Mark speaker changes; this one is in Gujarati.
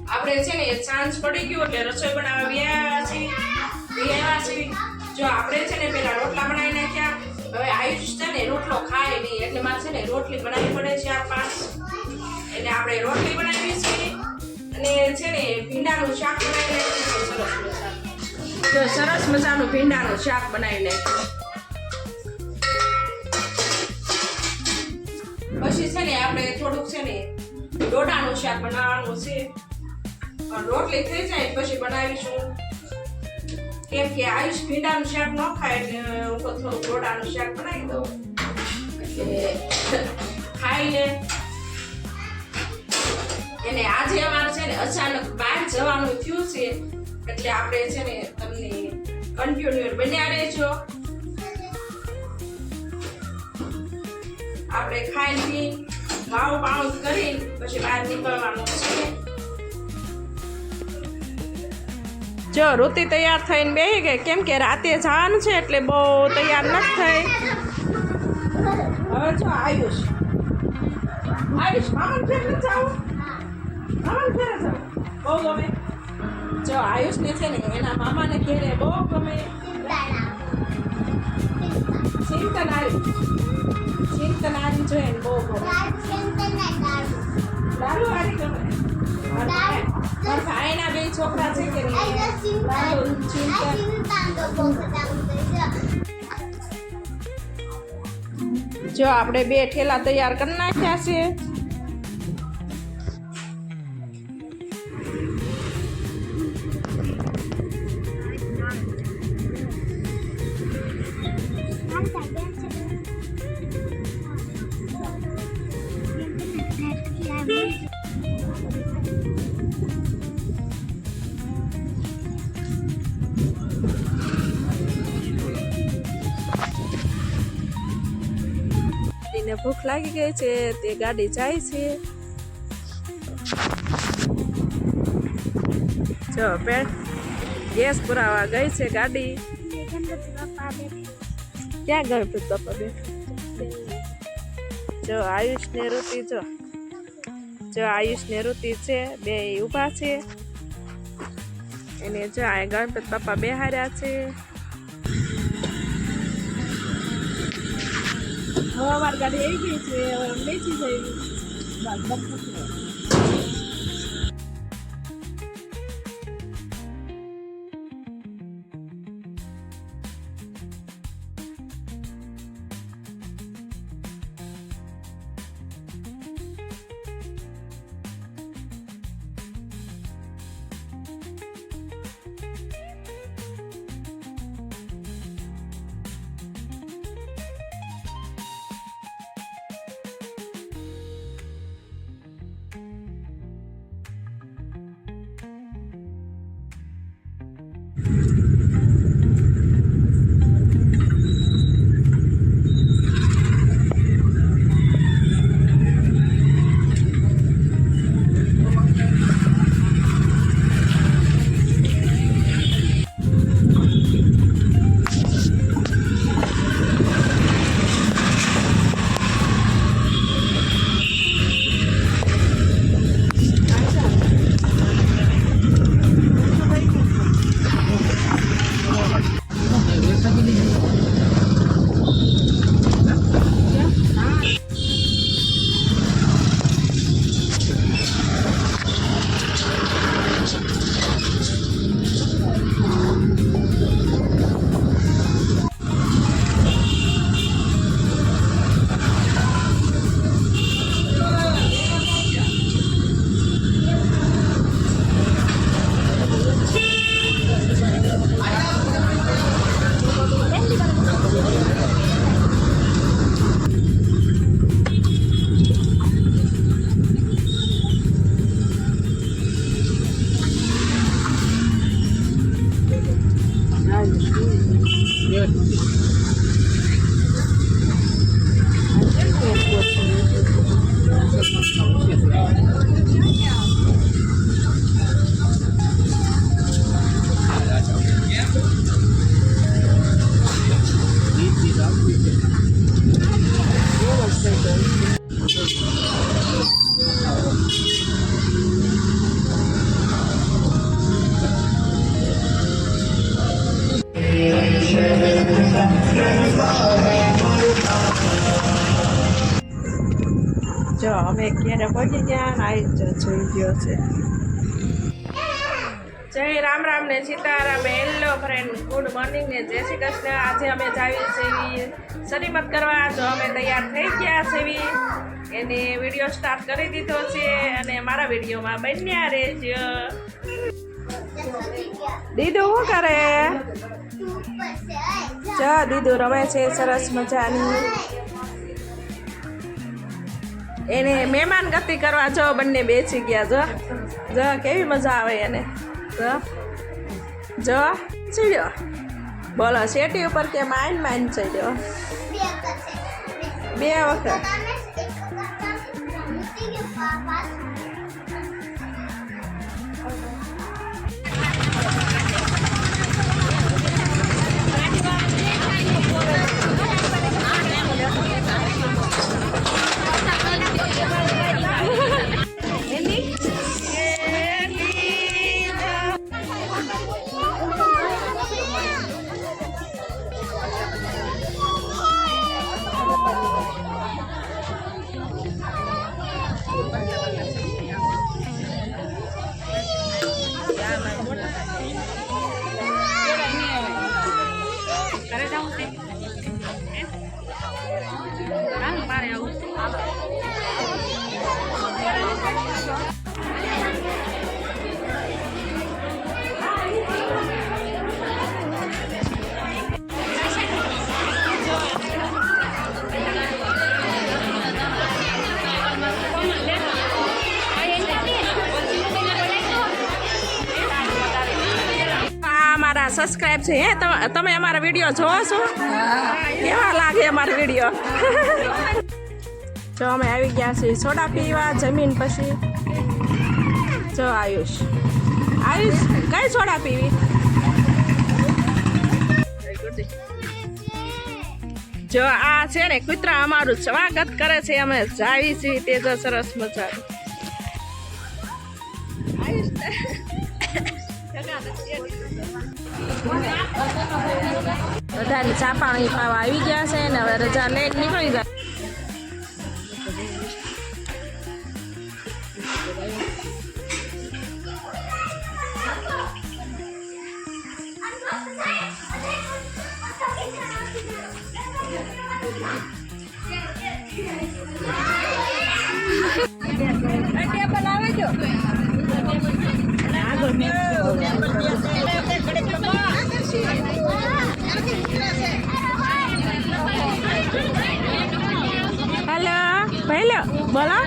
Speaker 1: આપણે છે ને સાંજ પડી ગયું એટલે રસોઈ બનાવવા વ્યાયા છીએ જો આપણે છે ને પેલા રોટલા બનાવી નાખ્યા હવે આયુષ છે ને રોટલો ખાય નહીં એટલે મારે છે ને રોટલી બનાવવી પડે 4-5 એટલે આપણે રોટલી બનાવી છીએ અને છે ને ભીંડાનું શાક બનાવી નાખ્યું સરસ મજાનું ભીંડાનું શાક બનાવી નાખ્યું પછી છે ને આપણે થોડુંક છે ને ડોડાનું શાક બનાવવાનું છે રોટલી થઈ જાય પછી બનાવીશું કેમ કે આયુષ ભીંડાનું શાક ન ખાય એટલે હું થોડું ડોડાનું શાક બનાવી દઉં એટલે ખાઈ લે અને આજે અમારે છે ને અચાનક બહાર જવાનું થયું છે એટલે આપણે છે ને તમને કન્ટિન્યુ બન્યા રહેજો આપણે ખાઈ પી વાવ પાઉં કરી પછી બહાર નીકળવાનું છે જો ઋતિ તૈયાર થઈને બેસી ગઈ કેમ કે રાતે જવાનું છે એટલે બહુ તૈયાર નથી થઈ હવે જો આયુષ મામા ફેર નથી જાવ મામા ફેર જાવ બહુ ગમે જો આયુષને છે ને એના મામાને ઘેરે બહુ ગમે ચિંતનારી જોઈએ ને બહુ ગમે દારૂ વાળી ગમે મારા ભાઈના 2 છોકરા છે કે જો આપણે 2 ઠેલા તૈયાર કરી નાખ્યા છે ને ભૂખ લાગી ગઈ છે તે ગાડી જાય છે જો પેટ ગેસ પુરાવા ગઈ છે ગાડી ક્યાં ગણપતિ બાપા બેઠા જો આયુષ ને ઋતિ જો આયુષ ને ઋતિ છે 2 ઊભા છે એને જો આ ગણપતિ બાપા બેહાર્યા છે હવે અમારી ગાડી આવી ગઈ છે હવે બેસી જઈ અમે ક્યારે પહોંચી ગયા ને આવી જ જોઈ ગયો છે. જય રામ રામ ને Sitaram. Hello friend, good morning ને જય શ્રી કૃષ્ણ. આજે અમે જાવી સેવી શરીમત કરવા. જો અમે તૈયાર થઈ ગયા સેવી એને વિડીયો સ્ટાર્ટ કરી દીધો છે અને મારા વિડીયોમાં બન્યા રહેજો. દીદુ શું કરે? જો દીદુ રમે છે સરસ મજાની. એને મહેમાન ગતિ કરવા જો બંને બેસી ગયા. જો જો કેવી મજા આવે એને. જો જો ચડ્યો. બોલો શેટી ઉપર કે માઇન ચડ્યો? 2 વખત. સબસ્ક્રાઇબ છે હે? તમે અમારા વિડીયો જોવો છો? કેવા લાગે અમારા વિડીયો? જો અમે આવી ગયા છીએ સોડા પીવા જમીન પછી. જો આયુષ કઈ સોડા પીવી? જો આ છે ને કૂતરા અમારું સ્વાગત કરે છે. અમે જાવી છીએ તે જો સરસ મજાનું. બધાને ચા પાણી ખાવા આવી ગયા છે ને હવે રજા લઈને નીકળી જાય. હેલો પહેલો બોલો.